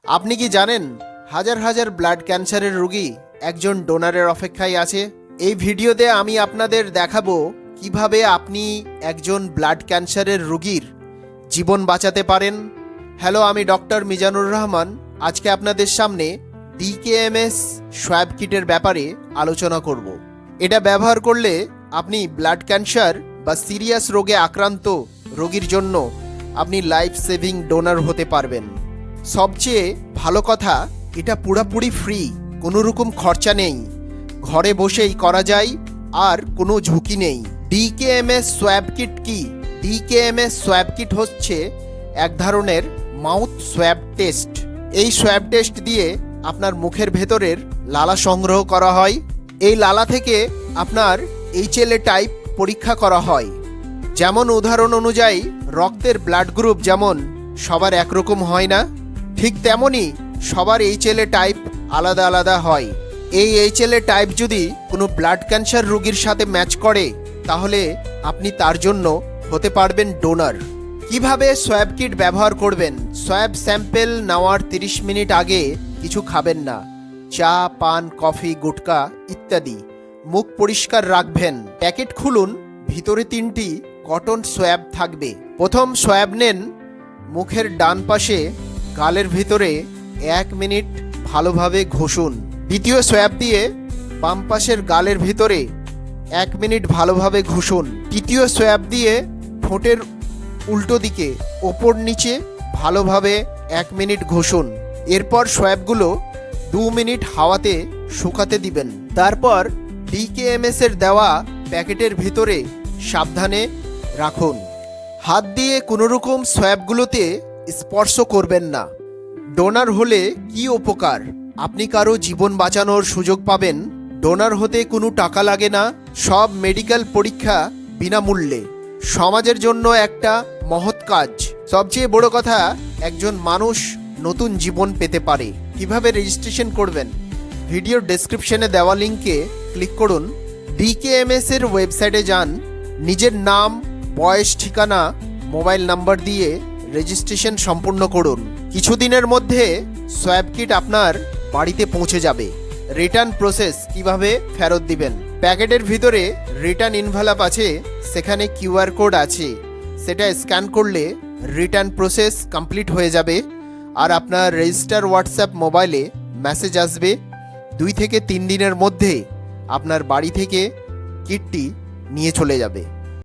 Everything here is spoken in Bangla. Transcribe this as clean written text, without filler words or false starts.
আপনি কি জানেন হাজার হাজার ব্লাড ক্যান্সারের রোগী একজন ডোনারের অপেক্ষায় আছে? এই ভিডিওতে আমি আপনাদের দেখাবো কিভাবে আপনি একজন ব্লাড ক্যান্সারের রোগীর জীবন বাঁচাতে পারেন। হ্যালো, আমি ডক্টর মিজানুর রহমান। আজকে আপনাদের সামনে ডিকেএমএস সোয়াব কিটের ব্যাপারে আলোচনা করব। এটা ব্যবহার করলে আপনি ব্লাড ক্যান্সার বা সিরিয়াস রোগে আক্রান্ত রোগীর জন্য আপনি লাইফ সেভিং ডোনার হতে পারবেন। সবচেয়ে ভালো কথা, এটা পুরোপুরি ফ্রি, কোনো রকম খরচা নেই, ঘরে বসেই করা যায় আর কোনো ঝুঁকি নেই। ডিকেএমএস সোয়াব কিট কি? ডিকেএমএস সোয়াব কিট হচ্ছে এক ধরনের মাউথ সোয়াব টেস্ট। এই সোয়াব টেস্ট দিয়ে আপনার মুখের ভেতরের লালা সংগ্রহ করা হয়। এই লালা থেকে আপনার HLA টাইপ পরীক্ষা করা হয়। যেমন উদাহরণ অনুযায়ী রক্তের ব্লাড গ্রুপ যেমন সবার একরকম হয় না, ঠিক তেমনই সবার HLA টাইপ আলাদা আলাদা হয়। এই HLA টাইপ যদি কোনো ব্লাড ক্যান্সার রোগীর সাথে ম্যাচ করে তাহলে আপনি তার জন্য হতে পারবেন ডোনার। কিভাবে সোয়াব কিট ব্যবহার করবেন? সোয়াব স্যাম্পেল নেওয়ার 30 মিনিট আগে কিছু খাবেন না, চা, পান, কফি, গুটকা ইত্যাদি। মুখ পরিষ্কার রাখবেন। প্যাকেট খুলুন, ভিতরে 3টি কটন সোয়াব থাকবে। প্রথম সোয়াব নেন মুখের ডান পাশে, গালের ভিতরে 1 মিনিট ভালোভাবে ঘষুন। দ্বিতীয় সোয়াব দিয়ে বাম পাশের গালের ভিতরে 1 মিনিট ভালোভাবে ঘষুন। তৃতীয় সোয়াব দিয়ে ঠোঁটের উল্টো দিকে ওপর নিচে ভালোভাবে 1 মিনিট ঘষুন। এরপর সোয়াবগুলো 2 মিনিট হাওয়াতে শুকাতে দিবেন। তারপর ডিকেএমএস এর দেওয়া প্যাকেটের ভিতরে সাবধানে রাখুন। হাত দিয়ে কোনোরকম সোয়াবগুলোতে স্পর্শ করবেন না। ডোনার হলে কি উপকার? আপনি কারো জীবন বাঁচানোর সুযোগ পাবেন। ডোনার হতে কোনো টাকা লাগে না, সব মেডিকেল পরীক্ষা বিনামূল্যে। সমাজের জন্য একটা মহৎ কাজ। সবচেয়ে বড় কথা, একজন মানুষ নতুন জীবন পেতে পারে। কিভাবে রেজিস্ট্রেশন করবেন? ভিডিওর ডেসক্রিপশনে দেওয়া লিঙ্কে ক্লিক করুন। ডিকেএমএস এর ওয়েবসাইটে যান, নিজের নাম, বয়স, ঠিকানা, মোবাইল নাম্বার দিয়ে রেজিস্ট্রেশন সম্পূর্ণ করুন। কিছুদিনের মধ্যে সোয়াব কিট আপনার বাড়িতে পৌঁছে যাবে। রিটার্ন প্রসেস কিভাবে ফেরত দিবেন? প্যাকেটের ভিতরে রিটার্ন ইনভেলপ আছে, সেখানে QR কোড আছে, সেটা স্ক্যান করলে রিটার্ন প্রসেস কমপ্লিট হয়ে যাবে। আর আপনার রেজিস্টার হোয়াটসঅ্যাপ মোবাইলে মেসেজ আসবে। 2 থেকে 3 দিনের মধ্যে আপনার বাড়ি থেকে কিটটি নিয়ে চলে যাবে।